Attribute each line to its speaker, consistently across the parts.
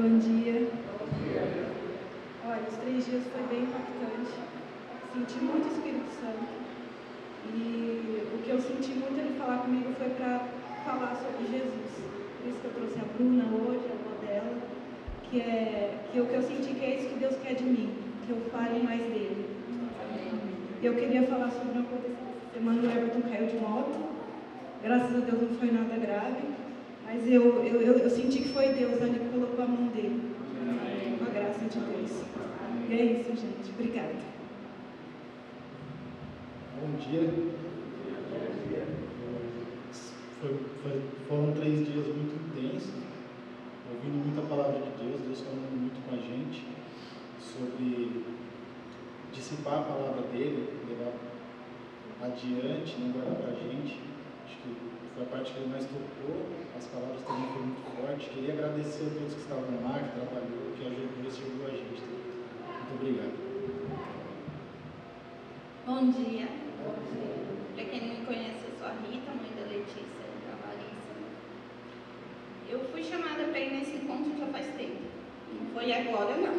Speaker 1: Bom dia. Olha, os 3 dias foi bem impactante. Senti muito o Espírito Santo. E o que eu senti muito ele falar comigo foi para falar sobre Jesus. Por isso que eu trouxe a Bruna hoje, a avó dela, que o que eu senti que é isso que Deus quer de mim, que eu fale mais dele. Eu queria falar sobre uma coisa. Essa semana o Everton caiu de moto. Graças a Deus não foi nada grave. Mas eu senti que foi Deus ali que colocou a mão dele. Com a graça de Deus. E é isso, gente. Obrigada.
Speaker 2: Bom dia. Foram 3 dias muito intensos, ouvindo muita palavra de Deus, Deus falando muito com a gente sobre dissipar a palavra dele, levar adiante, não guardar para a gente. Acho que foi a parte que ele mais tocou, as palavras também foram muito fortes. Queria agradecer a todos que estavam lá, que trabalhou, que ajudou e serviu a gente. Muito obrigado.
Speaker 3: Bom dia. Para quem não me conhece, eu sou a Rita, mãe da Letícia e da Larissa. Eu fui chamada para ir nesse encontro já faz tempo. Não foi agora, não.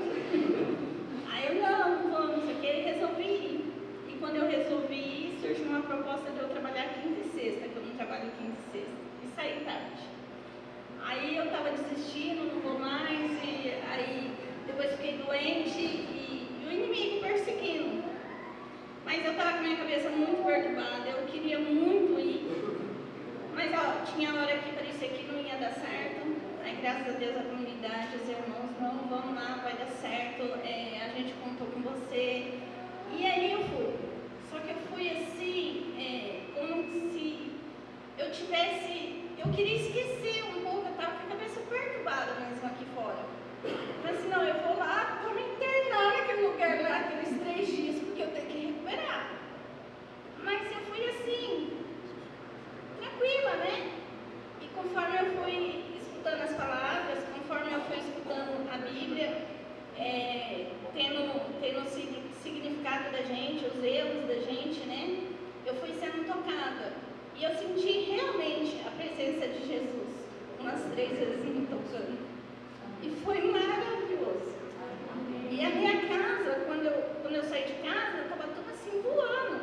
Speaker 3: Aí eu não vou, não sei o que, e resolvi ir. E quando eu resolvi ir, surgiu uma proposta de eu trabalhar quinta e sexta, que eu não trabalho quinta e sexta, e sair tarde. Aí eu estava desistindo, não vou mais, e aí depois fiquei doente e o inimigo perseguindo. Mas eu estava com a minha cabeça muito perturbada, eu queria muito ir, mas tinha hora que parecia que não ia dar certo. Aí graças a Deus a comunidade, os irmãos, não, vamos lá, vai dar certo, a gente contou com você. E aí eu fui. Só que eu fui assim, como se eu queria esquecer um pouco, eu estava com a cabeça perturbada mesmo aqui fora. Mas assim, não, eu vou lá, vou me internar naquele lugar lá, aqueles 3 dias, porque eu tenho que recuperar. Mas eu fui assim, tranquila, né? E conforme eu fui escutando as palavras, conforme eu fui escutando a Bíblia, tendo o significado da gente, os erros da gente, né? Eu fui sendo tocada. E eu senti realmente a presença de Jesus, umas 3 vezes me tocando. E foi maravilhoso. E a minha casa, quando eu saí de casa, estava tudo assim voando.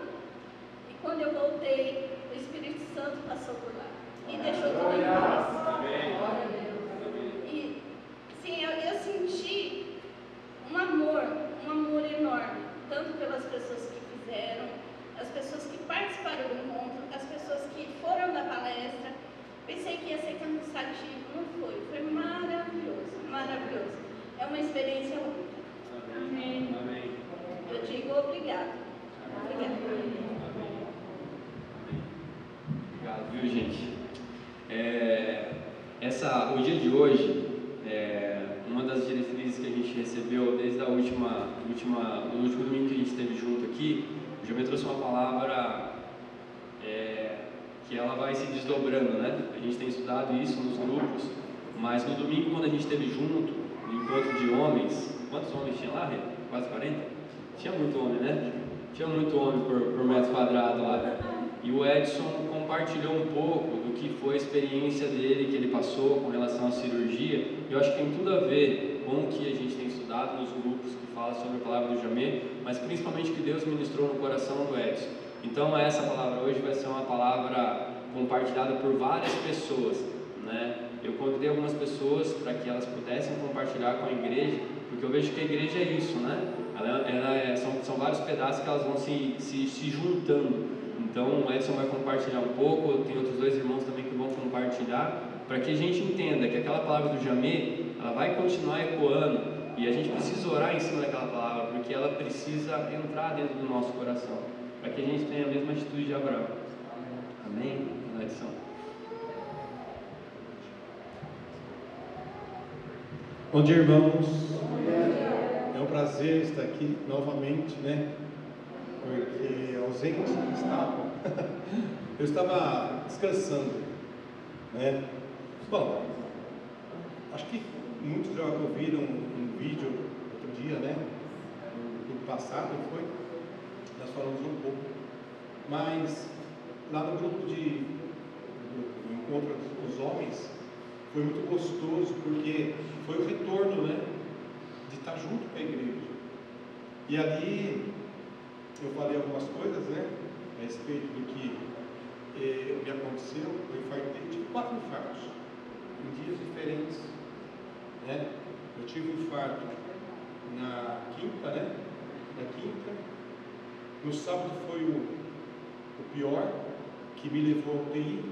Speaker 3: E quando eu voltei, o Espírito Santo passou por lá e deixou tudo em paz. E sim, eu senti um amor enorme, tanto pelas pessoas que fizeram, as pessoas que participaram do encontro, as pessoas que foram da palestra. Pensei que ia ser cansativo, não foi. Foi maravilhoso, maravilhoso. É uma experiência única. Amém. Amém. Eu digo obrigado. Obrigada.
Speaker 4: Obrigado, viu, gente? O dia de hoje, uma das diretrizes que a gente recebeu desde no último domingo que a gente esteve junto aqui, o Jamê trouxe uma palavra que ela vai se desdobrando, né? A gente tem estudado isso nos grupos, mas no domingo, quando a gente esteve junto, no encontro de homens, quantos homens tinha lá, Rê? Quase 40? Tinha muito homem, né? Tinha muito homem por metro quadrado lá. E o Edson compartilhou um pouco do que foi a experiência dele, que ele passou com relação à cirurgia. Eu acho que tem tudo a ver com o que a gente tem estudado nos grupos que fala sobre a palavra do Jamê, mas principalmente que Deus ministrou no coração do Edson. Então essa palavra hoje vai ser uma palavra compartilhada por várias pessoas, né? Eu convidei algumas pessoas para que elas pudessem compartilhar com a igreja, porque eu vejo que a igreja é isso, né? São vários pedaços que elas vão se juntando. Então o Edson vai compartilhar um pouco, tem outros 2 irmãos também que vão compartilhar, para que a gente entenda que aquela palavra do Jamê, ela vai continuar ecoando, e a gente precisa orar em cima daquela palavra, porque ela precisa entrar dentro do nosso coração, para que a gente tenha a mesma atitude de Abraão. Amém? Edson.
Speaker 2: Bom dia, irmãos. É um prazer estar aqui novamente, né? Porque ausente estava. Eu estava descansando, né? Bom, acho que muitos já ouviram um vídeo outro dia, né? No passado foi. Nós falamos um pouco. Mas lá no grupo do encontro dos homens, foi muito gostoso, porque foi o retorno junto com a igreja. E ali eu falei algumas coisas, né, a respeito do que me aconteceu. Eu infartei, tive 4 infartos em dias diferentes, né? Eu tive um infarto na quinta, né? Na quinta. No sábado foi o pior, que me levou ao UTI,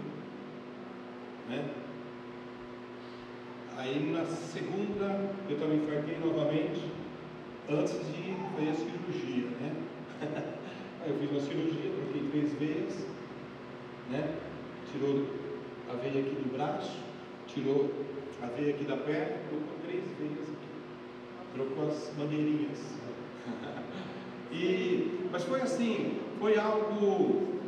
Speaker 2: né? Aí na segunda eu também infartei novamente, antes de fazer a cirurgia, né? Aí eu fiz uma cirurgia, troquei 3 veias, né? Tirou a veia aqui do braço, tirou a veia aqui da perna, colocou 3 veias aqui, trocou as mangueirinhas. Mas foi assim, foi algo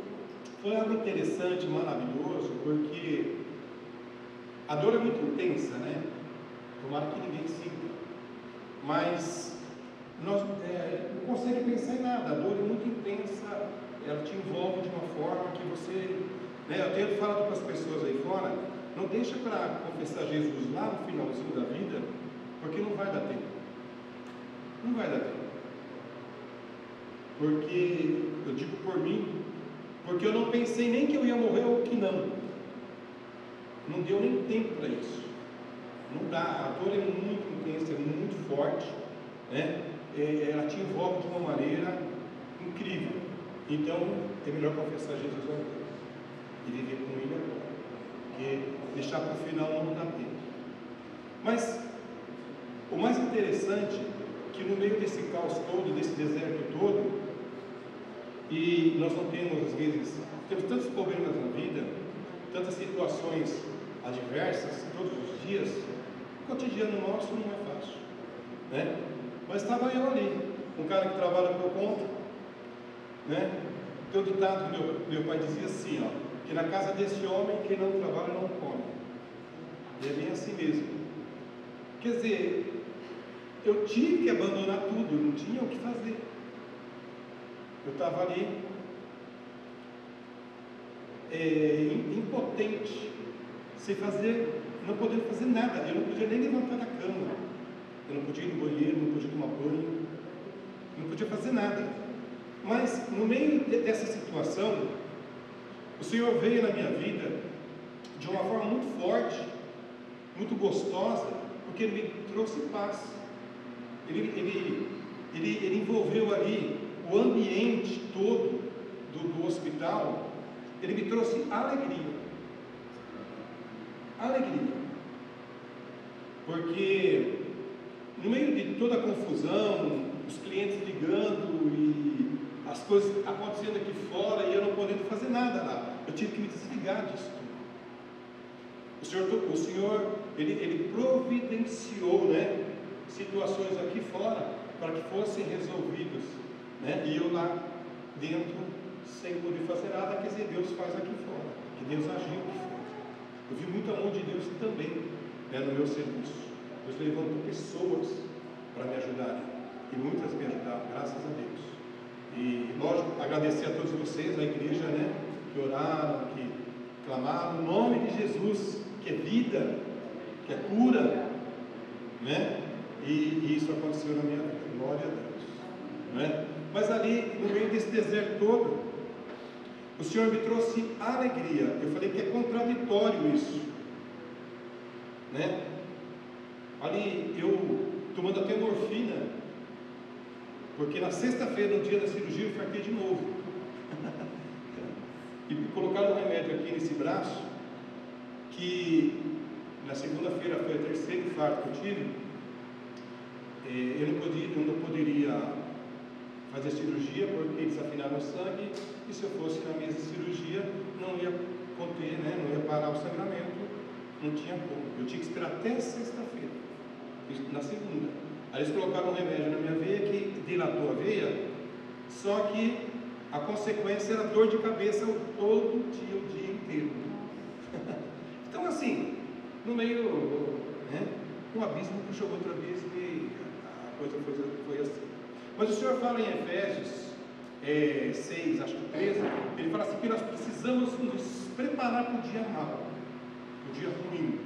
Speaker 2: interessante, maravilhoso, porque a dor é muito intensa, né? Tomara que ninguém sinta, mas nós não consegue pensar em nada. A dor é muito intensa, ela te envolve de uma forma que você, né? Eu tenho falado para as pessoas aí fora, não deixa para confessar Jesus lá no finalzinho da vida, porque não vai dar tempo. Não vai dar tempo. Porque, eu digo por mim, porque eu não pensei nem que eu ia morrer ou que não. Não deu nem tempo para isso. Não dá, a dor é muito intensa, é muito forte, né? Ela te envolve de uma maneira incrível. Então, é melhor confessar Jesus agora e viver com Ele agora, porque deixar para o final não dá tempo. Mas o mais interessante é que no meio desse caos todo, desse deserto todo, e nós não temos, às vezes, temos tantos problemas na vida, tantas situações adversas todos os dias. O cotidiano nosso não é fácil, né? Mas estava eu ali, um cara que trabalha por conta, né? Tem um ditado que meu pai dizia assim, ó, que na casa desse homem quem não trabalha não come. E é bem assim mesmo. Quer dizer, eu tive que abandonar tudo, eu não tinha o que fazer. Eu estava ali impotente, sem fazer, não podendo fazer nada. Eu não podia nem levantar da cama, eu não podia ir no banheiro, não podia tomar banho, não podia fazer nada. Mas no meio dessa situação, o Senhor veio na minha vida de uma forma muito forte, muito gostosa, porque Ele me trouxe paz. Ele envolveu ali o ambiente todo do hospital. Ele me trouxe alegria. Alegria. Porque no meio de toda a confusão, os clientes ligando e as coisas acontecendo aqui fora e eu não podendo fazer nada lá, eu tive que me desligar disso tudo. O Senhor ele providenciou, né, situações aqui fora para que fossem resolvidas, né? E eu lá dentro sem poder fazer nada. Quer dizer, Deus faz aqui fora, que Deus agiu aqui fora. Eu vi muita mão de Deus também, né, no meu serviço. Deus levantou pessoas para me ajudarem, e muitas me ajudaram, graças a Deus. E lógico, agradecer a todos vocês, a igreja, né, que oraram, que clamaram o nome de Jesus, que é vida, que é cura, né? E isso aconteceu na minha vida, glória a Deus, né? Mas ali, no meio desse deserto todo, o Senhor me trouxe alegria. Eu falei que é contraditório isso, né? Ali, eu tomando até morfina, porque na sexta-feira, no dia da cirurgia, eu infartei de novo. E colocaram um remédio aqui nesse braço, que na segunda-feira foi o terceiro infarto que eu tive. Eu não poderia fazer cirurgia porque desafinaram o sangue, e se eu fosse na mesa de cirurgia não ia conter, né, não ia parar o sangramento, não tinha como. Eu tinha que esperar até sexta-feira, na segunda. Aí eles colocaram um remédio na minha veia que dilatou a veia, só que a consequência era dor de cabeça todo dia, o dia inteiro. Então assim, no meio, né, um abismo puxou outro abismo e a coisa foi assim. Mas o Senhor fala em Efésios 6, acho que 13, ele fala assim que nós precisamos nos preparar para o dia mau, para o dia ruim.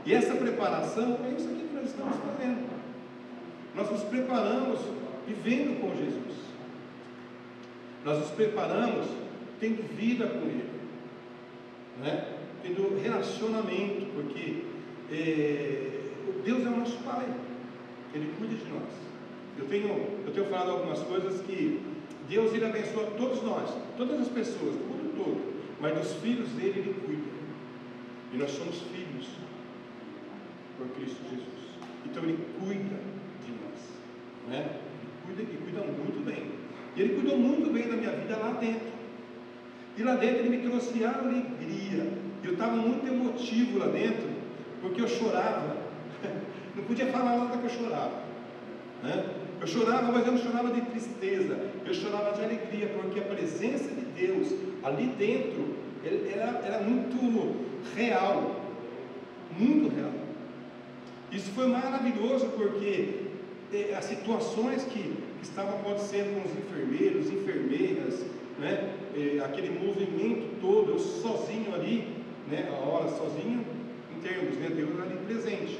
Speaker 2: E essa preparação é isso aqui que nós estamos fazendo. nós nos preparamos vivendo com Jesus. Nós nos preparamos tendo vida com Ele, né? Tendo relacionamento, porque Deus é o nosso Pai, Ele cuida de nós. Eu tenho falado algumas coisas que Deus, Ele abençoa todos nós, todas as pessoas, do mundo todo, mas dos filhos dele Ele cuida, e nós somos filhos por Cristo Jesus. Então Ele cuida de nós, né? Ele cuida muito bem, e Ele cuidou muito bem da minha vida lá dentro, e lá dentro Ele me trouxe alegria. Eu estava muito emotivo lá dentro, porque eu chorava, não podia falar nada que eu chorava, né? Eu chorava, mas eu não chorava de tristeza, eu chorava de alegria, porque a presença de Deus ali dentro era muito real, muito real. Isso foi maravilhoso, porque as situações que estavam acontecendo com os enfermeiros, enfermeiras, né? Aquele movimento todo, eu sozinho ali, né? A hora sozinho, em termos, né? Deus ali presente.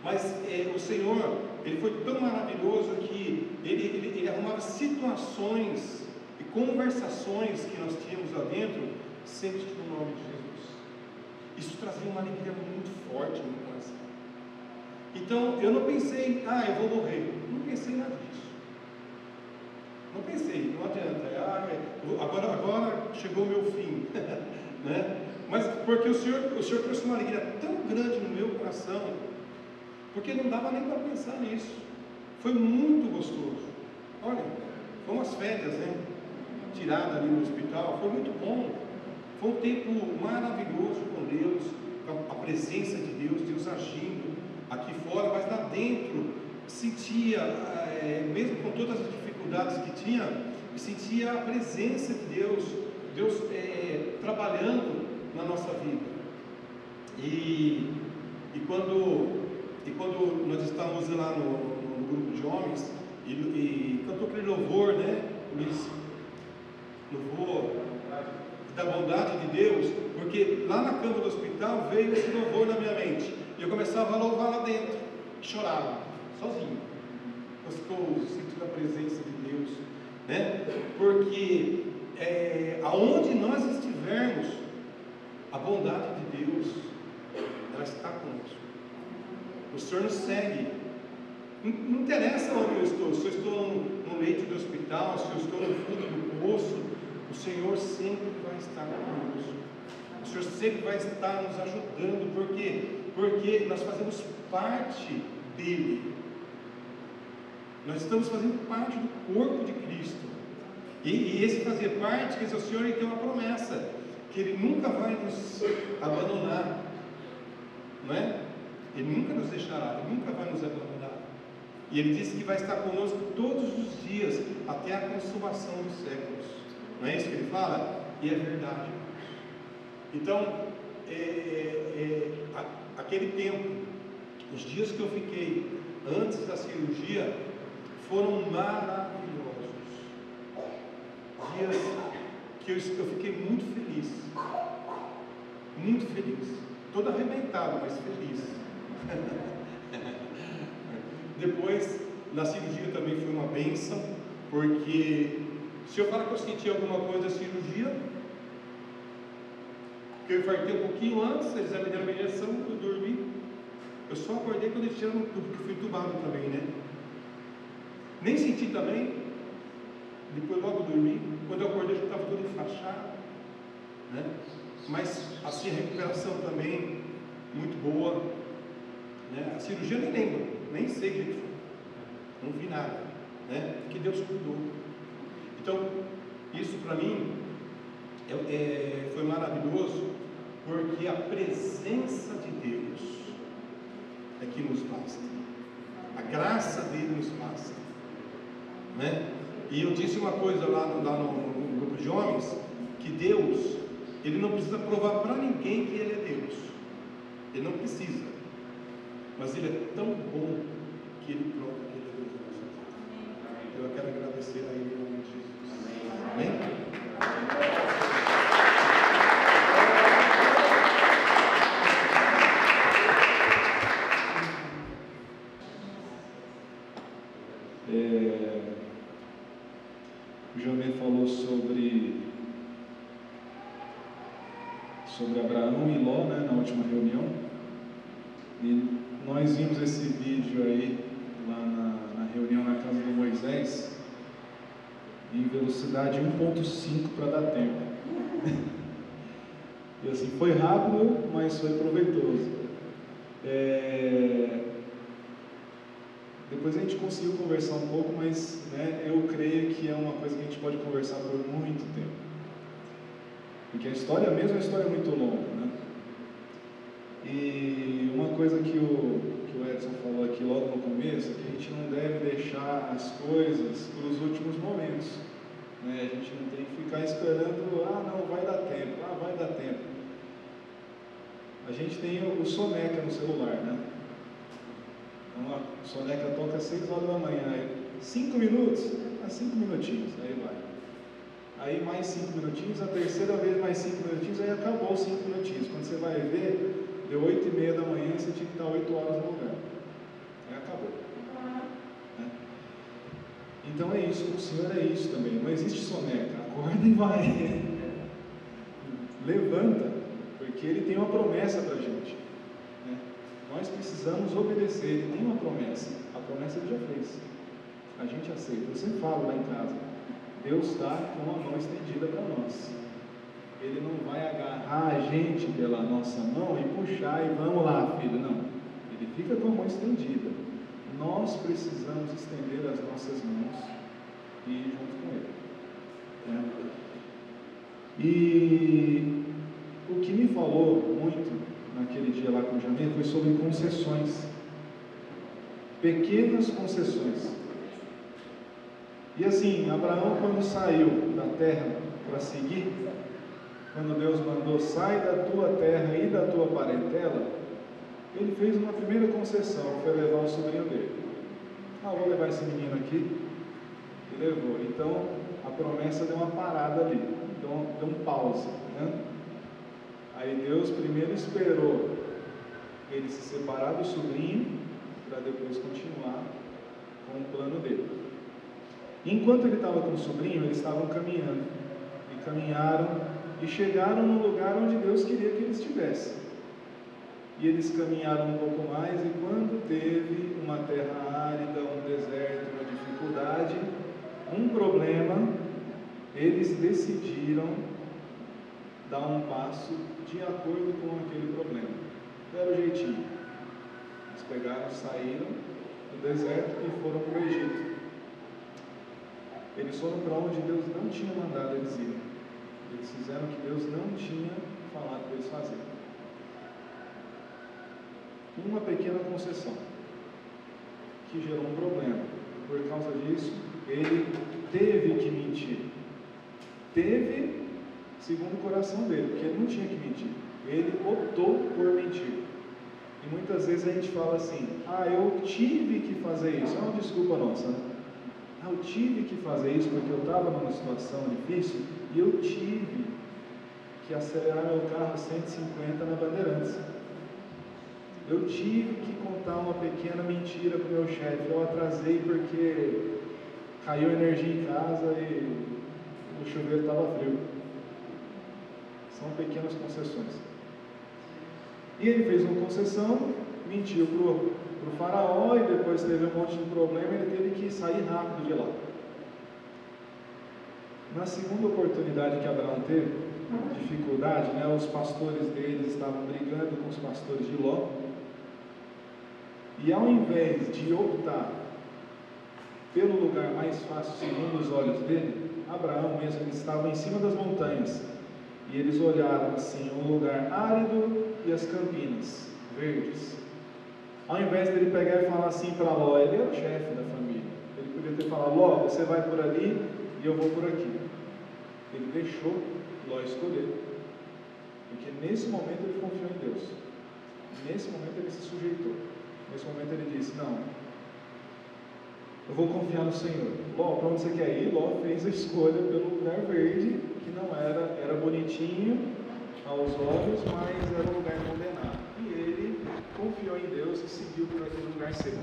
Speaker 2: Mas o Senhor, Ele foi tão maravilhoso que Ele arrumava situações e conversações que nós tínhamos lá dentro, sempre no nome de Jesus. Isso trazia uma alegria muito forte no meu coração. Então, eu não pensei, eu vou morrer. Não pensei nada disso. Não pensei, não adianta. Agora chegou o meu fim. Né? Mas porque o Senhor trouxe uma alegria tão grande no meu coração, porque não dava nem para pensar nisso. Foi muito gostoso. Olha, foi umas férias, né? Tirada ali no hospital, foi muito bom. Foi um tempo maravilhoso com Deus, a presença de Deus, Deus agindo aqui fora, mas lá dentro sentia, mesmo com todas as dificuldades que tinha, sentia a presença de Deus, Deus trabalhando na nossa vida. E quando nós estávamos lá no grupo de homens, e cantou aquele louvor, né, Luiz? Louvor da bondade de Deus, porque lá na cama do hospital veio esse louvor na minha mente, e eu começava a louvar lá dentro, chorava, sozinho, gostoso, sentindo a presença de Deus, né? Porque aonde nós estivermos, a bondade de Deus, ela está conosco. O Senhor nos segue. Não interessa onde eu estou, se eu estou no leito do hospital, se eu estou no fundo do poço, o Senhor sempre vai estar conosco. O Senhor sempre vai estar nos ajudando, porque nós fazemos parte dele. Nós estamos fazendo parte do corpo de Cristo. E esse fazer parte, quer dizer, o Senhor ele tem uma promessa, que Ele nunca vai nos abandonar, não é? Ele nunca nos deixará, Ele nunca vai nos abandonar. E Ele disse que vai estar conosco todos os dias, até a consumação dos séculos. Não é isso que Ele fala? E é verdade. Então, aquele tempo, os dias que eu fiquei antes da cirurgia, foram maravilhosos. Dias que eu fiquei muito feliz. Muito feliz. Todo arrebentado, mas feliz. Depois, na cirurgia também foi uma bênção, porque se eu falar que eu senti alguma coisa da cirurgia, porque eu infartei um pouquinho antes, eles me deram uma injeção, eu dormi. Eu só acordei quando eles tiraram tudo, porque fui entubado também, né? Nem senti também, depois logo dormi. Quando eu acordei já estava tudo enfaixado, né? Mas assim a recuperação também muito boa, né? A cirurgia eu nem lembro, nem sei o que foi, não vi nada, né? Porque Deus cuidou. Então isso para mim foi maravilhoso, porque a presença de Deus é que nos basta, a graça dele nos basta, né? E eu disse uma coisa lá no grupo de homens, que Deus, Ele não precisa provar para ninguém que Ele é Deus. Ele não precisa. Mas Ele é tão bom que Ele prova que Ele é Deus na nossa vida. Eu quero agradecer a Ele em nome de Jesus. Amém?
Speaker 5: O Jamê falou sobre Abraão e Ló, né, na última reunião, e nós vimos esse vídeo aí lá na reunião na casa do Moisés em velocidade 1.5 para dar tempo. E assim, foi rápido, mas foi proveitoso. Depois a gente conseguiu conversar um pouco, mas né, eu creio que é uma coisa que a gente pode conversar por muito tempo. Porque a história mesmo é uma história muito longa, né? E uma coisa que o Edson falou aqui logo no começo é que a gente não deve deixar as coisas para os últimos momentos, né? A gente não tem que ficar esperando, não, vai dar tempo, vai dar tempo. A gente tem o Soneca no celular, né? Então a Soneca toca às 6 horas da manhã, 5 minutos, 5 minutinhos, aí vai. Aí mais 5 minutinhos, a terceira vez mais 5 minutinhos, aí acabou os 5 minutinhos. Quando você vai ver, deu 8h30 da manhã e você tinha que estar 8 horas no lugar. Aí acabou. Né? Então é isso, o Senhor é isso também. Não existe soneca, acorda e vai. Levanta, porque Ele tem uma promessa para a gente. Né? Nós precisamos obedecer, Ele tem uma promessa. A promessa Ele já fez. A gente aceita. Eu sempre falo lá em casa. Deus está com a mão estendida para nós. Ele não vai agarrar a gente pela nossa mão e puxar e vamos lá, filho. Não. Ele fica com a mão estendida. Nós precisamos estender as nossas mãos e ir junto com Ele. Né? E o que me falou muito naquele dia lá com o Jamir foi sobre concessões. Pequenas concessões. E assim, Abraão, quando saiu da terra para seguir, quando Deus mandou, sai da tua terra e da tua parentela, ele fez uma primeira concessão, foi levar o sobrinho dele. Vou levar esse menino aqui. E levou. Então, a promessa deu uma parada ali, então deu um pause. Né? Aí Deus primeiro esperou ele se separar do sobrinho, para depois continuar com o plano dele. Enquanto ele estava com o sobrinho, eles estavam caminhando, e caminharam, e chegaram no lugar onde Deus queria que eles estivessem. E eles caminharam um pouco mais, e quando teve uma terra árida, um deserto, uma dificuldade, um problema, eles decidiram dar um passo de acordo com aquele problema. Deram o jeitinho. Eles pegaram, saíram do deserto e foram para o Egito. Eles foram para onde Deus não tinha mandado eles irem. Eles fizeram o que Deus não tinha falado para eles fazerem. Uma pequena concessão que gerou um problema. Por causa disso, ele teve que mentir. Teve, segundo o coração dele, porque ele não tinha que mentir. Ele optou por mentir. E muitas vezes a gente fala assim, eu tive que fazer isso. É uma desculpa nossa, né? Eu tive que fazer isso porque eu estava numa situação difícil e eu tive que acelerar meu carro a 150 na Bandeirantes. Eu tive que contar uma pequena mentira para o meu chefe. Eu atrasei porque caiu energia em casa e o chuveiro estava frio. São pequenas concessões. E ele fez uma concessão, mentiu para o faraó e depois teve um monte de problema e ele teve que sair rápido de lá. Na segunda oportunidade que Abraão teve, dificuldade, os pastores deles estavam brigando com os pastores de Ló. E ao invés de optar pelo lugar mais fácil segundo os olhos dele, Abraão mesmo, eles estavam em cima das montanhas. E eles olharam assim, um lugar árido e as campinas verdes. Ao invés dele pegar e falar assim para Ló, ele era o chefe da família. Ele podia ter falado, Ló, você vai por ali e eu vou por aqui. Ele deixou Ló escolher. Porque nesse momento ele confiou em Deus. Nesse momento ele se sujeitou. Nesse momento ele disse, não, eu vou confiar no Senhor. Ló, para onde você quer ir? Ló fez a escolha pelo lugar verde, que não era bonitinho aos olhos, mas era um lugar condenado. E ele confiou em Deus e seguiu por aquele lugar seco.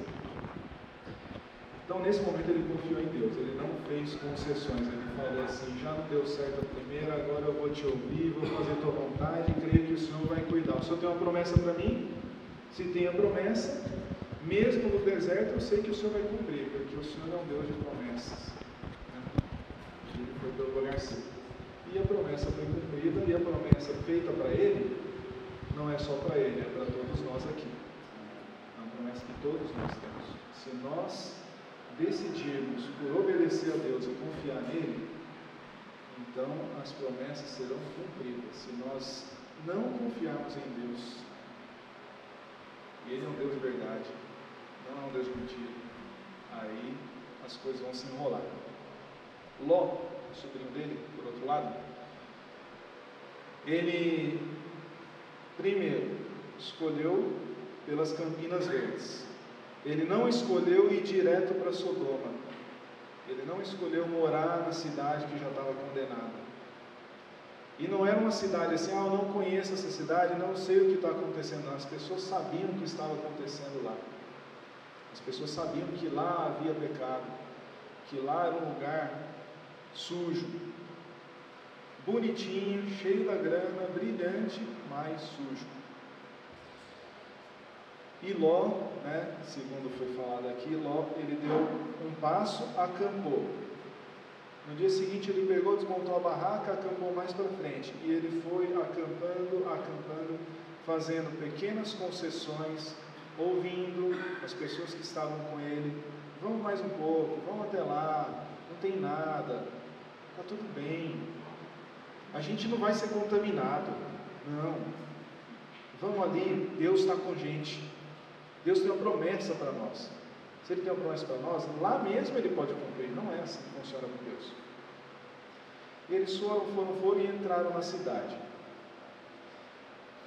Speaker 5: Então, nesse momento, ele confiou em Deus, ele não fez concessões, ele falou assim: já não deu certo a primeira, agora eu vou te ouvir, vou fazer tua vontade e creio que o Senhor vai cuidar. O Senhor tem uma promessa para mim? Se tem a promessa, mesmo no deserto, eu sei que o Senhor vai cumprir, porque o Senhor é um Deus de promessas. Ele foi pelo lugar certo. E a promessa foi cumprida, e a promessa feita para ele, não é só para ele, é para todos nós aqui. É uma promessa que todos nós temos. Se nós decidirmos por obedecer a Deus e confiar nele, então as promessas serão cumpridas. Se nós não confiarmos em Deus, e ele é um Deus de verdade, não é um Deus de mentira, aí as coisas vão se enrolar. Ló, o sobrinho dele, por outro lado, ele primeiro escolheu pelas Campinas Verdes. Ele não escolheu ir direto para Sodoma. Ele não escolheu morar na cidade que já estava condenada. E não era uma cidade assim: eu não conheço essa cidade, não sei o que está acontecendo. As pessoas sabiam o que estava acontecendo lá. As pessoas sabiam que lá havia pecado, que lá era um lugar sujo, bonitinho, cheio da grana, brilhante, mas sujo. E Ló, segundo foi falado aqui, Ló, ele deu um passo, acampou. No dia seguinte ele pegou, desmontou a barraca, acampou mais para frente. E ele foi acampando, fazendo pequenas concessões, ouvindo as pessoas que estavam com ele. Vamos mais um pouco, vamos até lá, não tem nada, está tudo bem. A gente não vai ser contaminado, não. Vamos ali, Deus está com a gente. Deus tem uma promessa para nós. Se Ele tem uma promessa para nós, lá mesmo Ele pode cumprir. Não é assim que funciona com Deus. E eles foram e entraram na cidade.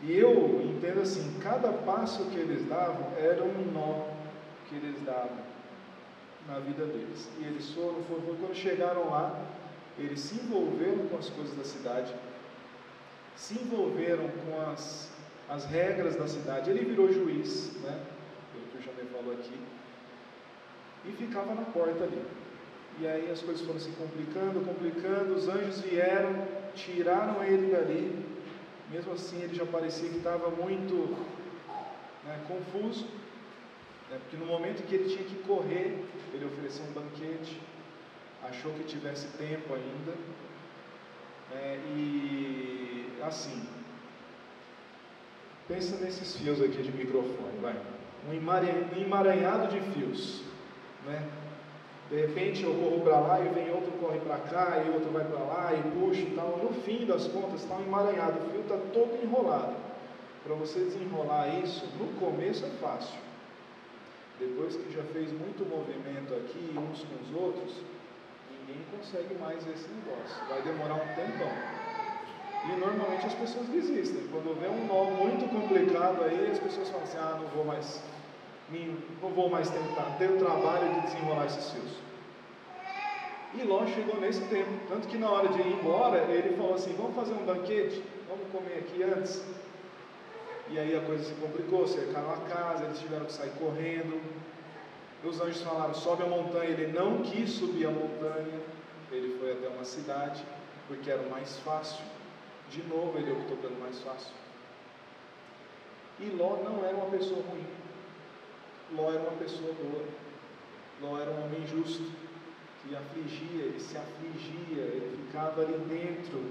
Speaker 5: E eu entendo assim: cada passo que eles davam era um nó que eles davam na vida deles. E eles foram, quando chegaram lá, eles se envolveram com as coisas da cidade, se envolveram com as regras da cidade. Ele virou juiz, pelo que o Jamê falou aqui, e ficava na porta ali. E aí as coisas foram se complicando, os anjos vieram, tiraram ele dali. Mesmo assim ele já parecia que estava muito confuso, porque no momento que ele tinha que correr, ele ofereceu um banquete, achou que tivesse tempo ainda, e assim, pensa nesses fios aqui de microfone, um emaranhado de fios, de repente eu corro para lá e vem outro, corre para cá, e outro vai para lá e puxa e tal. No fim das contas está um emaranhado, o fio está todo enrolado. Para você desenrolar isso, no começo é fácil, depois que já fez muito movimento aqui uns com os outros, ninguém consegue mais esse negócio, vai demorar um tempão. E normalmente as pessoas desistem. Quando vê um nó muito complicado aí, as pessoas falam assim: não vou mais tentar, ter o trabalho de desenrolar esses fios. E Ló chegou nesse tempo, tanto que na hora de ir embora, ele falou assim: vamos fazer um banquete, vamos comer aqui antes. E aí a coisa se complicou, cercaram a casa, eles tiveram que sair correndo. Os anjos falaram: sobe a montanha. Ele não quis subir a montanha, ele foi até uma cidade, porque era o mais fácil. De novo ele optou pelo mais fácil. E Ló não era uma pessoa ruim, Ló era uma pessoa boa. Ló era um homem justo, que afligia, ele se afligia, ele ficava ali dentro,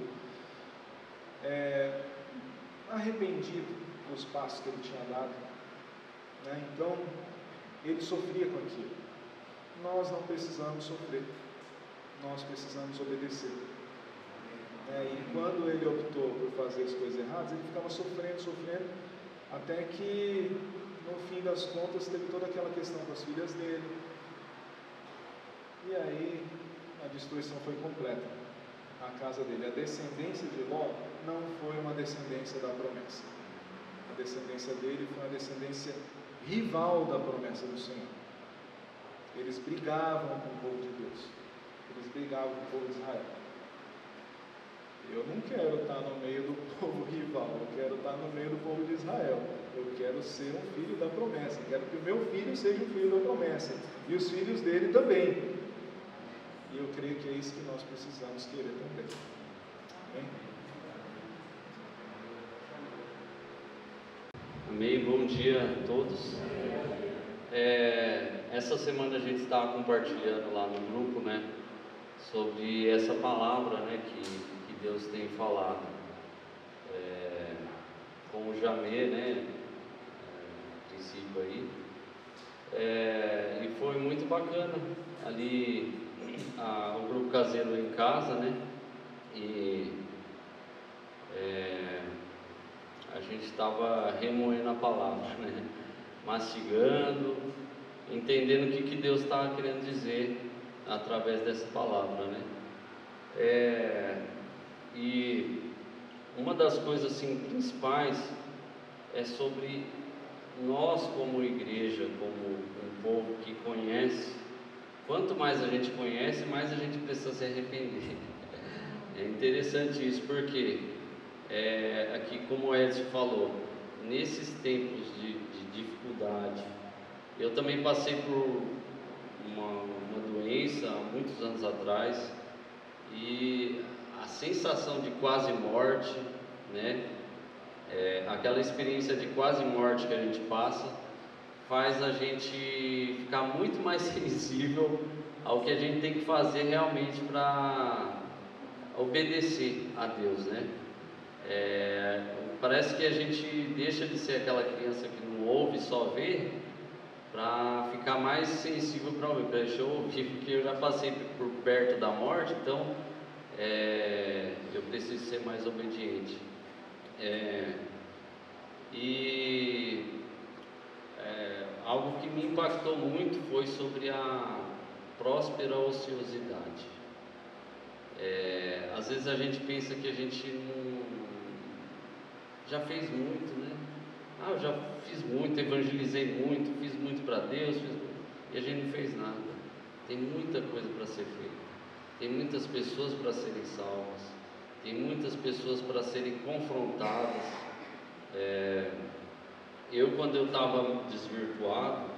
Speaker 5: arrependido dos passos que ele tinha dado, Então ele sofria com aquilo. Nós não precisamos sofrer, nós precisamos obedecer. E quando ele optou por fazer as coisas erradas, ele ficava sofrendo, até que no fim das contas teve toda aquela questão com as filhas dele, e aí a destruição foi completa na casa dele. A descendência de Ló não foi uma descendência da promessa, a descendência dele foi uma descendência rival da promessa do Senhor. Eles brigavam com o povo de Deus, eles brigavam com o povo de Israel. Eu não quero estar no meio do povo rival, eu quero estar no meio do povo de Israel. Eu quero ser um filho da promessa, eu quero que o meu filho seja um filho da promessa, e os filhos dele também. E eu creio que é isso que nós precisamos querer também. Amém?
Speaker 6: Amém, bom dia a todos. Essa semana a gente estava compartilhando lá no grupo, né, sobre essa palavra, né, que Deus tem falado com o Jamê, né, no princípio aí, e foi muito bacana ali o grupo caseiro em casa, né, e a gente estava remoendo a palavra, né, mastigando, entendendo o que Deus estava querendo dizer através dessa palavra, né. E uma das coisas assim, principais é sobre nós como igreja, como um povo que conhece. Quanto mais a gente conhece, mais a gente precisa se arrepender. É interessante isso, porque aqui, como o Edson falou, nesses tempos de dificuldade, eu também passei por uma doença há muitos anos atrás, e a sensação de quase morte, né? Aquela experiência de quase morte que a gente passa, faz a gente ficar muito mais sensível ao que a gente tem que fazer realmente para obedecer a Deus, né? Parece que a gente deixa de ser aquela criança que não ouve, só vê, para ficar mais sensível para ouvir, para deixar eu ouvir, porque eu já passei por perto da morte, então eu preciso ser mais obediente. Algo que me impactou muito foi sobre a próspera ociosidade. Às vezes a gente pensa que a gente já fez muito, né? Eu já fiz muito, evangelizei muito, fiz muito para Deus, e a gente não fez nada. Tem muita coisa para ser feita, tem muitas pessoas para serem salvas, tem muitas pessoas para serem confrontadas. Quando eu estava desvirtuado,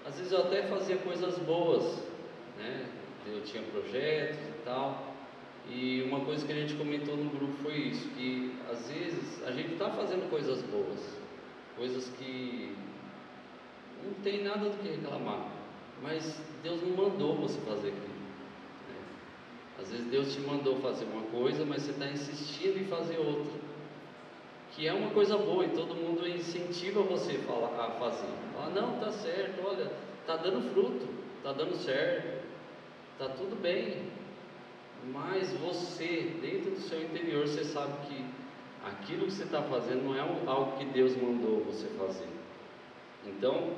Speaker 6: às vezes eu até fazia coisas boas, né? Eu tinha projetos e tal, e uma coisa que a gente comentou no grupo foi isso, que às vezes a gente está fazendo coisas boas, coisas que não tem nada do que reclamar, mas Deus não mandou você fazer aquilo, né? Às vezes Deus te mandou fazer uma coisa, mas você está insistindo em fazer outra, que é uma coisa boa, e todo mundo incentiva você a fazer. Fala, não, está certo, olha, está dando fruto, está dando certo, está tudo bem, mas você, dentro do seu interior, você sabe que aquilo que você está fazendo não é algo que Deus mandou você fazer. Então,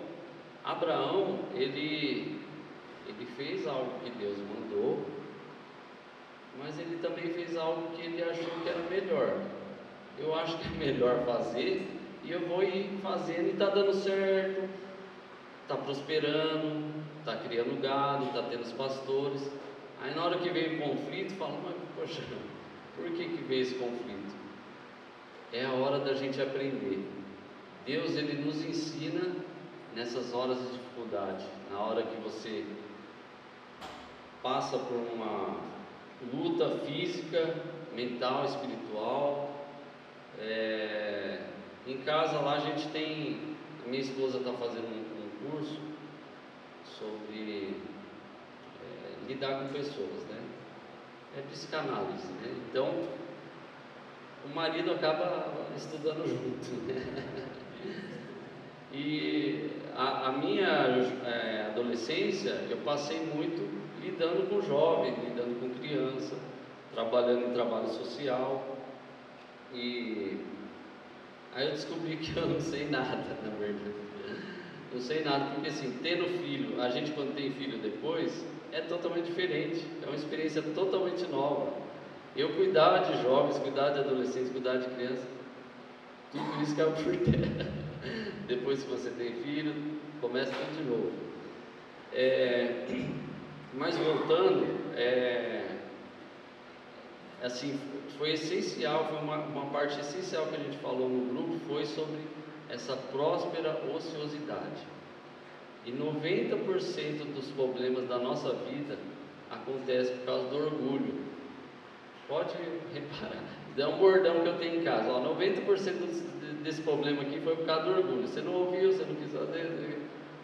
Speaker 6: Abraão, ele fez algo que Deus mandou, mas ele também fez algo que ele achou que era melhor. Eu acho que é melhor fazer, e eu vou ir fazendo, e está dando certo, está prosperando, está criando gado, está tendo os pastores. Aí na hora que vem o conflito, fala, mas poxa, por que veio esse conflito? É a hora da gente aprender. Deus, ele nos ensina nessas horas de dificuldade, na hora que você passa por uma luta física, mental, espiritual. Em casa lá a gente tem, minha esposa está fazendo um curso sobre lidar com pessoas, né? Psicanálise, né? Então o marido acaba estudando junto, né? E a minha adolescência eu passei muito lidando com jovens, lidando com criança, trabalhando em trabalho social. E aí eu descobri que eu não sei nada, na verdade. Não sei nada, porque assim, tendo filho, a gente quando tem filho depois, é totalmente diferente, é uma experiência totalmente nova. Eu cuidar de jovens, cuidar de adolescentes, cuidar de crianças, tudo isso caiu por terra. Depois que você tem filho, começa tudo de novo. Mas voltando, assim, foi essencial, foi uma parte essencial que a gente falou no grupo, foi sobre essa próspera ociosidade. E 90% dos problemas da nossa vida acontece por causa do orgulho. Pode reparar, é um bordão que eu tenho em casa, ó, 90% desse problema aqui foi por causa do orgulho. Você não ouviu, você não quis fazer,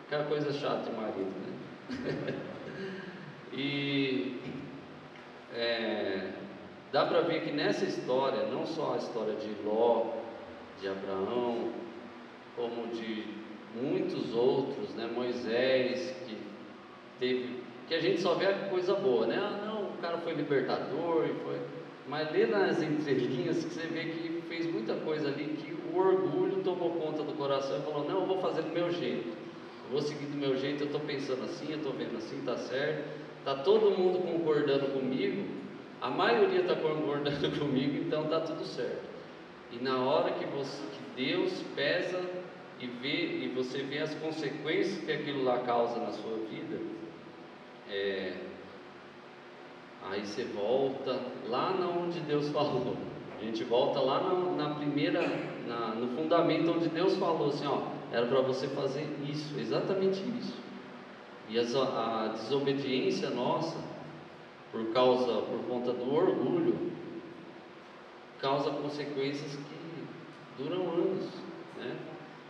Speaker 6: aquela coisa chata de marido, né? E dá para ver que nessa história, não só a história de Ló, de Abraão, como de muitos outros, né? Moisés, que a gente só vê a coisa boa, né? Ah, não, o cara foi libertador, mas lê nas entrelinhas que você vê que fez muita coisa ali, que o orgulho tomou conta do coração e falou: não, eu vou fazer do meu jeito, eu vou seguir do meu jeito, eu estou pensando assim, eu estou vendo assim, está certo, está todo mundo concordando comigo, a maioria está concordando comigo, então está tudo certo. E na hora que Deus pesa e você vê as consequências que aquilo lá causa na sua vida, aí você volta lá onde Deus falou. A gente volta lá no fundamento onde Deus falou assim, ó, era para você fazer isso, exatamente isso. E a desobediência nossa, por conta do orgulho, causa consequências que duram anos, né?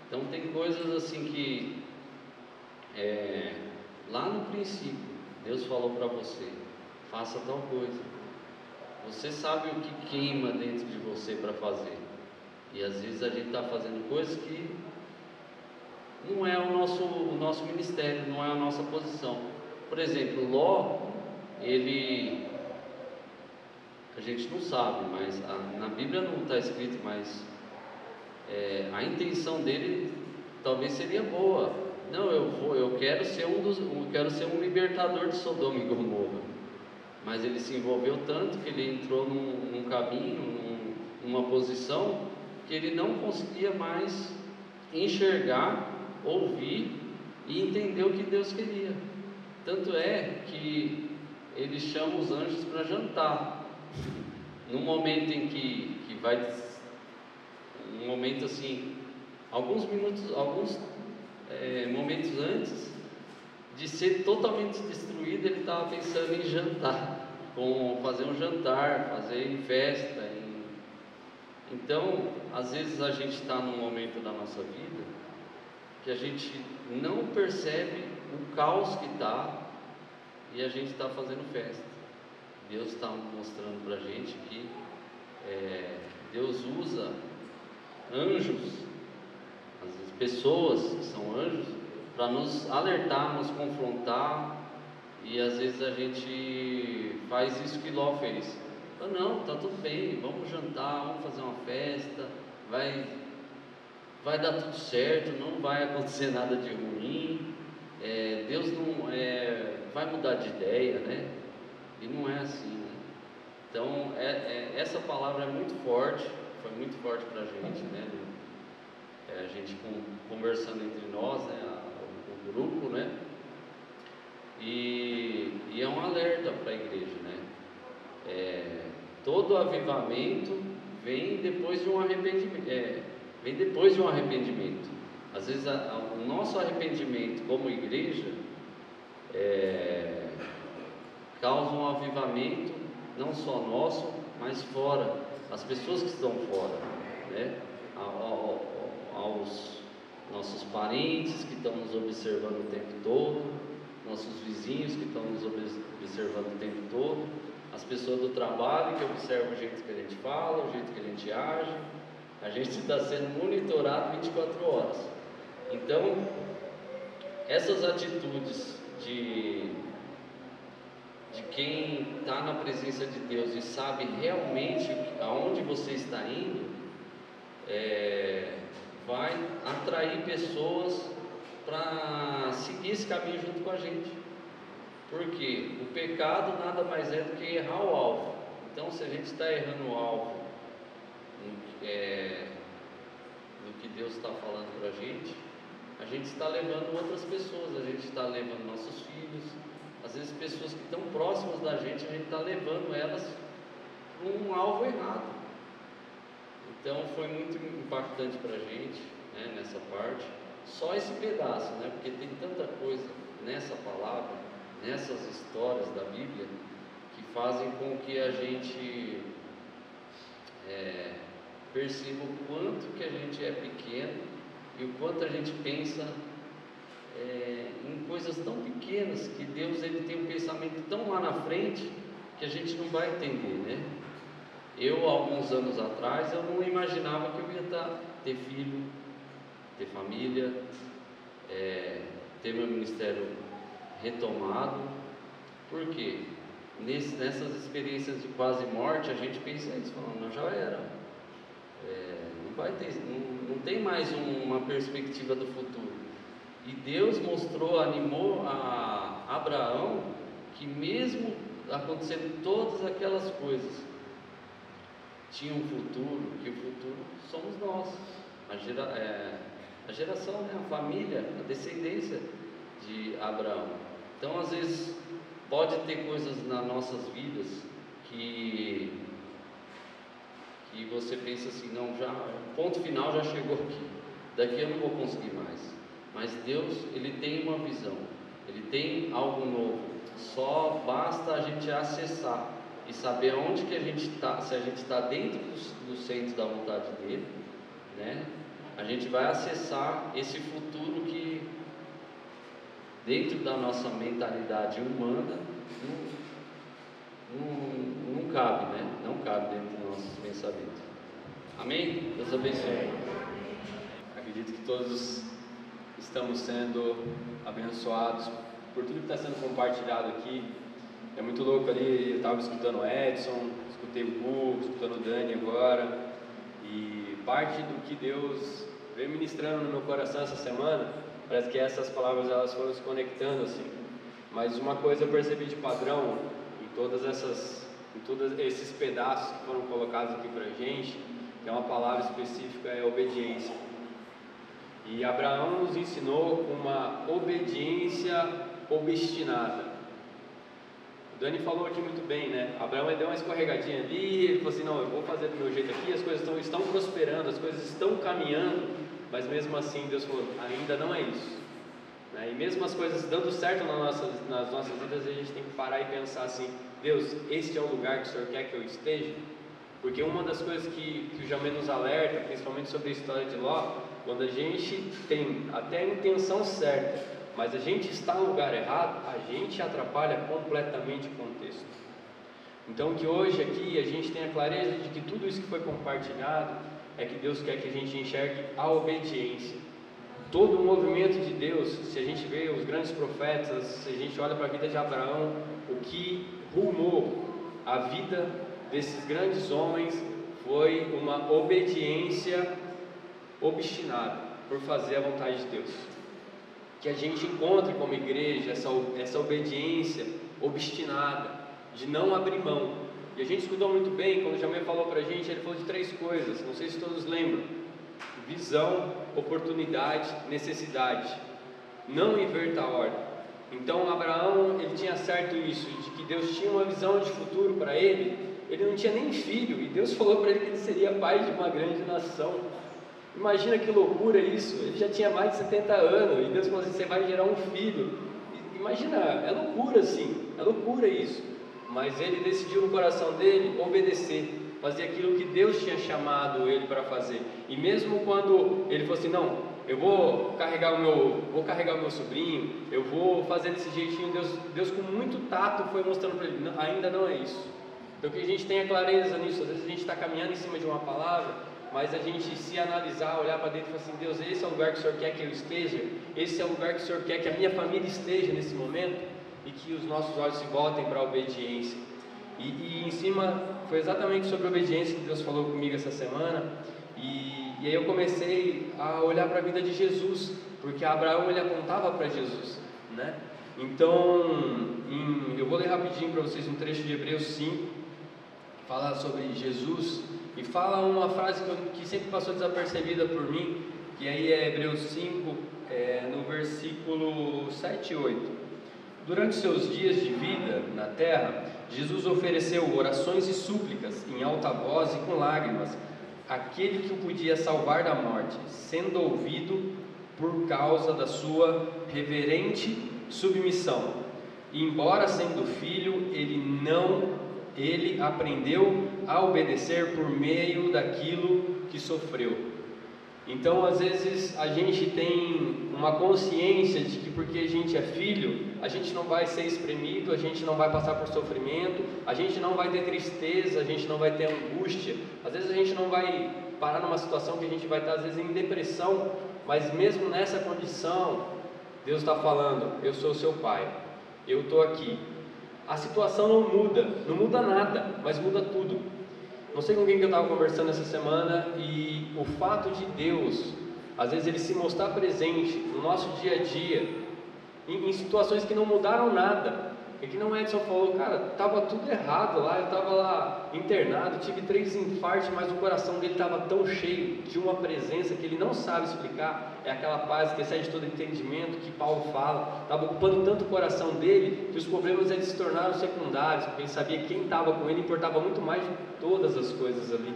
Speaker 6: Então tem coisas assim que lá no princípio Deus falou para você: faça tal coisa. Você sabe o que queima dentro de você para fazer, e às vezes a gente está fazendo coisas que não é o nosso ministério, não é a nossa posição. Por exemplo, Ló, a gente não sabe, mas na Bíblia não está escrito, mas a intenção dele talvez seria boa. Não, eu quero ser um libertador de Sodoma e Gomorra. Mas ele se envolveu tanto que ele entrou num caminho, numa posição que ele não conseguia mais enxergar, ouvir e entender o que Deus queria. Tanto é que ele chama os anjos para jantar. No momento em que vai, um momento assim, alguns momentos antes de ser totalmente destruído, ele estava pensando em jantar, fazer um jantar, fazer festa. Então, às vezes a gente está num momento da nossa vida que a gente não percebe o caos que está e a gente está fazendo festa. Deus está mostrando para a gente que Deus usa anjos, às vezes pessoas que são anjos, para nos alertar, nos confrontar, e às vezes a gente faz isso que Ló fez. Não, está tudo bem, vamos jantar, vamos fazer uma festa, vai dar tudo certo, não vai acontecer nada de ruim, Deus não vai mudar de ideia, né? E não é assim, né? Então, essa palavra é muito forte, foi muito forte para a gente, né? A gente conversando entre nós, né? O grupo, né? E é um alerta para a igreja, né? Todo avivamento vem depois de um arrependimento. Às vezes o nosso arrependimento como igreja causa um avivamento não só nosso, mas fora, as pessoas que estão fora, né? Aos nossos parentes que estão nos observando o tempo todo, nossos vizinhos que estão nos observando o tempo todo, as pessoas do trabalho que observam o jeito que a gente fala, o jeito que a gente age. A gente está sendo monitorado 24 horas. Então, essas atitudes de quem está na presença de Deus e sabe realmente aonde você está indo, vai atrair pessoas para seguir esse caminho junto com a gente. Porque o pecado nada mais é do que errar o alvo. Então, se a gente está errando o alvo do que Deus está falando para a gente está levando outras pessoas, a gente está levando nossos filhos, às vezes pessoas que estão próximas da gente, a gente está levando elas um alvo errado. Então foi muito impactante para a gente, né, nessa parte. Só esse pedaço, né, porque tem tanta coisa nessa palavra, nessas histórias da Bíblia, que fazem com que a gente perceba o quanto que a gente é pequeno e o quanto a gente pensa em coisas tão pequenas, que Deus ele tem um pensamento tão lá na frente que a gente não vai entender, né? Eu, alguns anos atrás, eu não imaginava que eu ia ter filho, ter família, ter meu ministério retomado. Por quê? Nessas experiências de quase morte, a gente pensa isso, falando, não, já era, não tem mais uma perspectiva do futuro. E Deus animou a Abraão, que mesmo acontecendo todas aquelas coisas, tinha um futuro, que o futuro somos nós, a geração, né, a família, a descendência de Abraão. Então, às vezes, pode ter coisas nas nossas vidas que você pensa assim, não, já, o ponto final já chegou aqui, daqui eu não vou conseguir mais. Mas Deus, Ele tem uma visão, Ele tem algo novo, só basta a gente acessar e saber onde que a gente está. Se a gente está dentro do centro da vontade dEle, né, a gente vai acessar esse futuro que, dentro da nossa mentalidade humana, não cabe, né? Não cabe dentro do nosso pensamento. Amém? Deus abençoe.
Speaker 4: Acredito que todos estamos sendo abençoados por tudo que está sendo compartilhado aqui. É muito louco ali, eu estava escutando o Edson, escutei o Gu, escutando o Dani agora, e parte do que Deus veio ministrando no meu coração essa semana, parece que essas palavras elas foram se conectando assim. Mas uma coisa eu percebi de padrão em todos esses pedaços que foram colocados aqui para a gente, que é uma palavra específica, é obediência. E Abraão nos ensinou uma obediência obstinada. O Dani falou aqui muito bem, né? Abraão deu uma escorregadinha ali, ele falou assim, não, eu vou fazer do meu jeito aqui, as coisas estão prosperando, as coisas estão caminhando, mas mesmo assim Deus falou, ainda não é isso. Né? E mesmo as coisas dando certo nas nossas vidas, a gente tem que parar e pensar assim, Deus, este é o lugar que o Senhor quer que eu esteja? Porque uma das coisas que o Jamê nos alerta, principalmente sobre a história de Ló, quando a gente tem até a intenção certa, mas a gente está no lugar errado, a gente atrapalha completamente o contexto. Então que hoje aqui a gente tenha clareza de que tudo isso que foi compartilhado é que Deus quer que a gente enxergue a obediência. Todo o movimento de Deus, se a gente vê os grandes profetas, se a gente olha para a vida de Abraão, o que rumou a vida desses grandes homens foi uma obediência obstinada por fazer a vontade de Deus. Que a gente encontre como igreja essa obediência obstinada, de não abrir mão. E a gente escutou muito bem, quando o Jamê falou para a gente, ele falou de 3 coisas, não sei se todos lembram: visão, oportunidade, necessidade. Não inverta a ordem. Então Abraão, ele tinha certo isso, de que Deus tinha uma visão de futuro para ele. Ele não tinha nem filho, e Deus falou para ele que ele seria pai de uma grande nação. Imagina que loucura isso, ele já tinha mais de 70 anos, e Deus falou assim, você vai gerar um filho. Imagina, é loucura assim, é loucura isso. Mas ele decidiu no coração dele obedecer, fazer aquilo que Deus tinha chamado ele para fazer. E mesmo quando ele falou assim, não, eu vou carregar o meu sobrinho, eu vou fazer desse jeitinho, Deus com muito tato foi mostrando para ele, não, ainda não é isso. Então que a gente tenha clareza nisso. Às vezes a gente está caminhando em cima de uma palavra, mas a gente se analisar, olhar para dentro e falar assim, Deus, esse é o lugar que o Senhor quer que eu esteja, esse é o lugar que o Senhor quer que a minha família esteja nesse momento, e que os nossos olhos se voltem para a obediência. E em cima, foi exatamente sobre a obediência que Deus falou comigo essa semana, e aí eu comecei a olhar para a vida de Jesus, porque Abraão ele apontava para Jesus, né? Então, eu vou ler rapidinho para vocês um trecho de Hebreus 5, fala sobre Jesus, e fala uma frase que sempre passou desapercebida por mim, que aí é Hebreus 5, no versículo 7 e 8. Durante seus dias de vida na terra, Jesus ofereceu orações e súplicas em alta voz e com lágrimas àquele que o podia salvar da morte, sendo ouvido por causa da sua reverente submissão. E embora sendo filho, ele aprendeu a obedecer por meio daquilo que sofreu. Então, às vezes, a gente tem uma consciência de que porque a gente é filho, a gente não vai ser espremido, a gente não vai passar por sofrimento, a gente não vai ter tristeza, a gente não vai ter angústia. Às vezes a gente não vai parar numa situação que a gente vai estar, às vezes, em depressão, mas mesmo nessa condição, Deus está falando: eu sou seu pai, eu estou aqui. A situação não muda nada, mas muda tudo. Não sei com quem que eu estava conversando essa semana, e o fato de Deus, às vezes, Ele se mostrar presente no nosso dia a dia, em situações que não mudaram nada. É que não, Edson falou, cara, estava tudo errado lá, eu estava lá internado, tive 3 infartos, mas o coração dele estava tão cheio de uma presença que ele não sabe explicar. É aquela paz que excede todo entendimento que Paulo fala, estava ocupando tanto o coração dele, que os problemas eles se tornaram secundários, porque ele sabia quem estava com ele, importava muito mais de todas as coisas ali,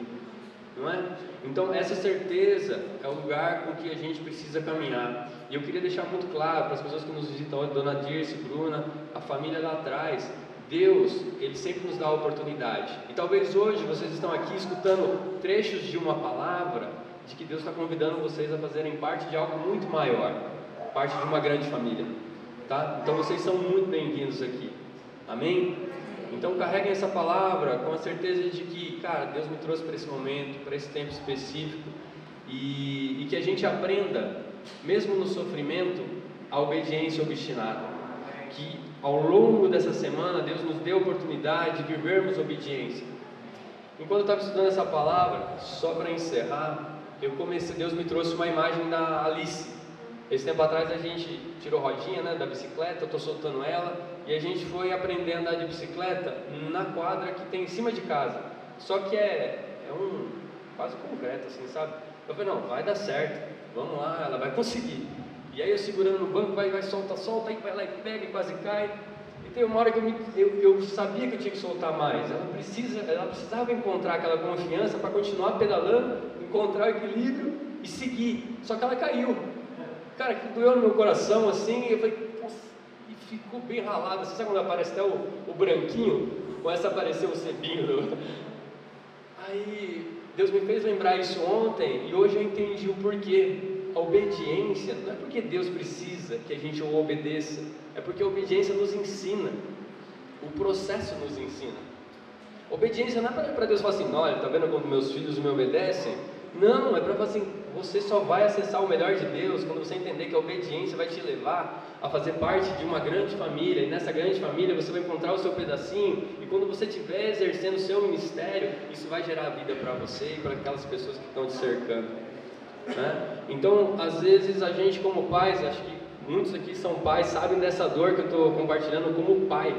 Speaker 4: não é? Então essa certeza é o lugar com que a gente precisa caminhar. E eu queria deixar muito claro para as pessoas que nos visitam hoje, Dona Dirce, Bruna, a família lá atrás, Deus, Ele sempre nos dá a oportunidade. E talvez hoje vocês estão aqui escutando trechos de uma palavra, de que Deus está convidando vocês a fazerem parte de algo muito maior, parte de uma grande família, tá? Então vocês são muito bem-vindos aqui, amém? Então carreguem essa palavra com a certeza de que, cara, Deus me trouxe para esse momento, para esse tempo específico, e que a gente aprenda, mesmo no sofrimento, a obediência obstinada. Que ao longo dessa semana Deus nos deu a oportunidade de vivermos obediência. Enquanto eu estava estudando essa palavra, só para encerrar, Deus me trouxe uma imagem da Alice. Esse tempo atrás a gente tirou rodinha, né, da bicicleta, eu estou soltando ela, e a gente foi aprender a andar de bicicleta na quadra que tem em cima de casa. Só que é quase concreto, assim, sabe? Eu falei, não, vai dar certo, vamos lá, ela vai conseguir. E aí eu segurando no banco, vai, solta, aí vai lá e pega e quase cai. E tem uma hora que eu sabia que eu tinha que soltar mais. Ela precisava encontrar aquela confiança para continuar pedalando, encontrar o equilíbrio e seguir. Só que ela caiu. Cara, que doeu no meu coração assim, e eu falei, nossa, e ficou bem ralado. Você sabe quando aparece até o branquinho? Começa a aparecer o sebinho. Aí Deus me fez lembrar isso ontem, e hoje eu entendi o porquê. A obediência não é porque Deus precisa que a gente o obedeça, é porque a obediência nos ensina, o processo nos ensina. Obediência não é para Deus falar assim, olha, tá vendo quando meus filhos me obedecem? Não, é para falar assim, você só vai acessar o melhor de Deus quando você entender que a obediência vai te levar a fazer parte de uma grande família, e nessa grande família você vai encontrar o seu pedacinho, e quando você estiver exercendo o seu ministério, isso vai gerar vida para você e para aquelas pessoas que estão te cercando, né? Então, às vezes a gente como pais, acho que muitos aqui são pais, sabem dessa dor que eu estou compartilhando como pai.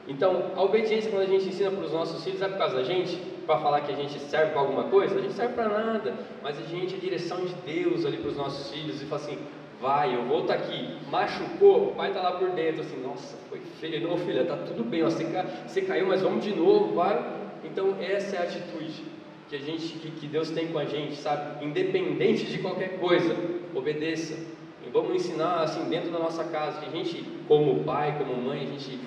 Speaker 4: Então, a obediência, quando a gente ensina para os nossos filhos, é por causa da gente, para falar que a gente serve para alguma coisa? A gente serve para nada, mas a gente é a direção de Deus ali para os nossos filhos, e fala assim, vai, eu vou estar aqui, machucou, o pai está lá por dentro, assim, nossa, foi feio, não filha, está tudo bem, ó, você caiu, mas vamos de novo, vai. Então, essa é a atitude que Deus tem com a gente, sabe? Independente de qualquer coisa, obedeça. E vamos ensinar, assim, dentro da nossa casa, que a gente, como pai, como mãe, a gente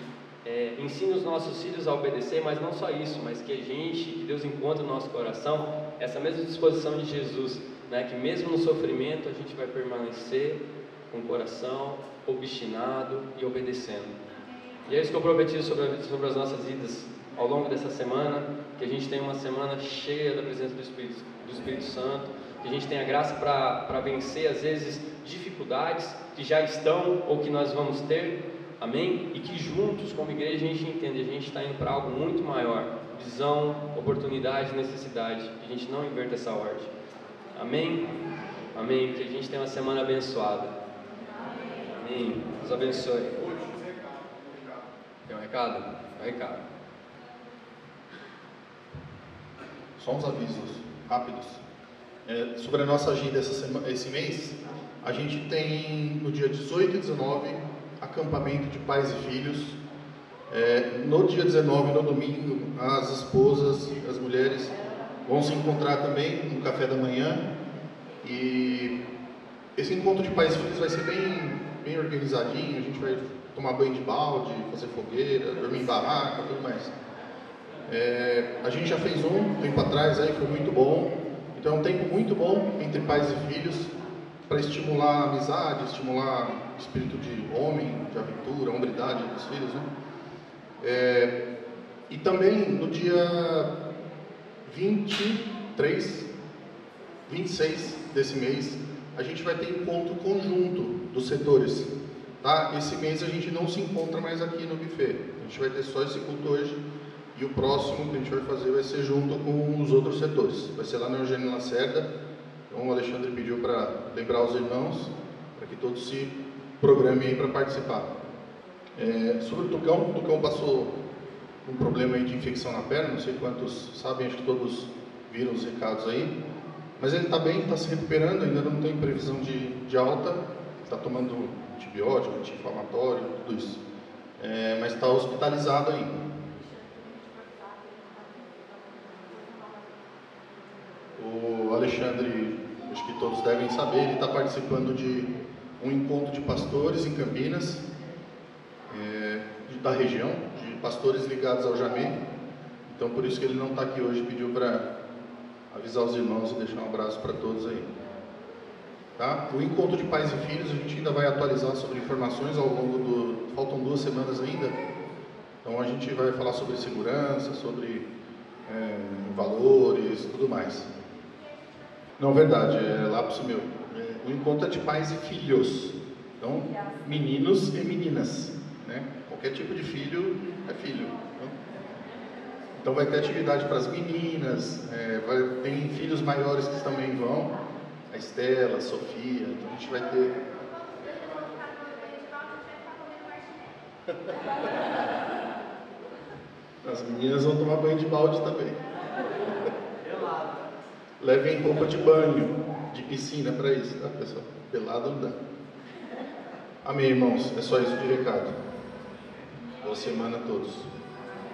Speaker 4: ensina os nossos filhos a obedecer, mas não só isso, mas que Deus encontre no nosso coração essa mesma disposição de Jesus, né? Que mesmo no sofrimento a gente vai permanecer com o coração obstinado e obedecendo. E é isso que eu profetizo sobre as nossas vidas ao longo dessa semana, que a gente tenha uma semana cheia da presença do Espírito Santo, que a gente tenha graça para vencer, às vezes, dificuldades que já estão ou que nós vamos ter, amém? E que juntos, como igreja, a gente entende, a gente está indo para algo muito maior, visão, oportunidade, necessidade, que a gente não inverta essa ordem, amém? Amém, que a gente tenha uma semana abençoada, amém? Deus abençoe. Tem um recado? É um recado.
Speaker 7: Só uns avisos rápidos. Sobre a nossa agenda esse mês, a gente tem no dia 18 e 19 acampamento de pais e filhos No dia 19, no domingo, as esposas, as mulheres vão se encontrar também no café da manhã. E esse encontro de pais e filhos vai ser bem organizadinho. A gente vai tomar banho de balde, fazer fogueira, dormir em barraca, tudo mais. A gente já fez um tempo atrás, aí foi muito bom. Então é um tempo muito bom entre pais e filhos para estimular a amizade, estimular o espírito de homem, de aventura, a hombridade dos filhos, né? E também no dia 23, 26 desse mês, a gente vai ter encontro conjunto dos setores, tá? Esse mês a gente não se encontra mais aqui no buffet, a gente vai ter só esse culto hoje, e o próximo que a gente vai fazer vai ser junto com os outros setores, vai ser lá na Eugênio Lacerda. Então o Alexandre pediu para lembrar os irmãos, para que todos se programem aí para participar. Sobre o Tucão passou um problema aí de infecção na perna, não sei quantos sabem, acho que todos viram os recados aí, mas ele está bem, está se recuperando, ainda não tem previsão de alta, está tomando antibiótico, anti-inflamatório, tudo isso, mas está hospitalizado ainda. O Alexandre, acho que todos devem saber, ele está participando de um encontro de pastores em Campinas, da região, de pastores ligados ao Jamê. Então por isso que ele não está aqui hoje, pediu para avisar os irmãos e deixar um abraço para todos aí. Tá? O encontro de pais e filhos, a gente ainda vai atualizar sobre informações ao longo do... Faltam 2 semanas ainda. Então a gente vai falar sobre segurança, sobre valores, tudo mais. Não, verdade, lapso meu. O encontro é de pais e filhos. Então, meninos e meninas, né? Qualquer tipo de filho é filho. Então vai ter atividade para as meninas, tem filhos maiores que também vão, a Estela, a Sofia, então a gente vai ter... As meninas vão tomar banho de balde também. Levem roupa de banho, de piscina para isso, tá, pessoal? Pelado não dá. Amém, irmãos? É só isso de recado. Boa semana a todos.